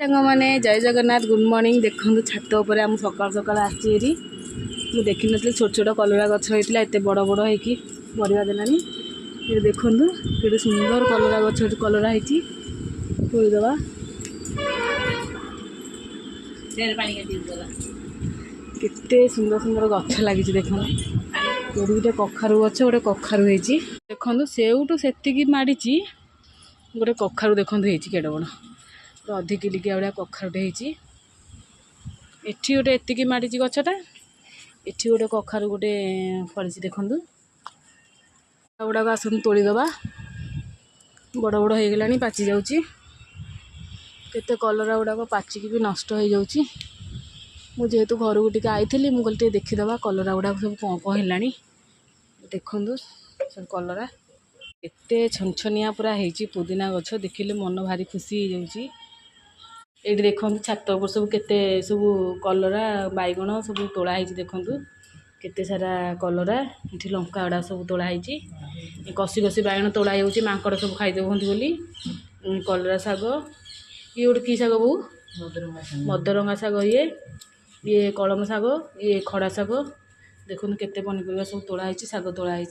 मैंने जय Jagannath good morning देखो छात उपर आम सकाल सकाल आसी मुझे देखी नी छोट छोट कलरा गछ होता एत बड़ बड़ होगी बढ़िया देलानी ये देखु कि सुंदर कलरा गछ कलरा होती तोड़ीदबा केते सुंदर सुंदर गछ लगी देख गोटे कखारू गछ गोटे कखारू होती देखो सेउटू से माड़ी गोटे कखारू देखो केड़े बड़ अधिक किलिकिया भाया कखारुटे होती एठी गोटे एतिकी माड़ी गछटा एठी गोटे कखारू गोटे फड़ी देखु गुड़ाक आसन तोड़ीदबा बड़ बड़ हो गला पाचि जाऊँगी केते कलरा गुड़ाक पाचिकी भी नष्ट हो जाऊँगी मुझे घर को टी आई मुझे देखीदबा कलरा गुड़ाक सब कौन कौन है देखु सब कलरा एते छनछनिया पूरा होती पुदीना गछ देखिले मन भारी खुशी हो जाऊँगी ये देखो छात उपर सब केते सब कलरा बैगण सब तोड़ाई देखु केते सारा कलरा ये लंका गुड़ा सब तोड़ाई कषि कषि बैगण तोड़ा जाऊँगी मांकड़ सब खाईदे बोली कलरा शाग ये गोटे कि शाग बो मदरंगा शाग ये कलम शाग ये खड़ा शाग देखो केते पनीपरिया सब तोड़ाई शाग तोड़ाई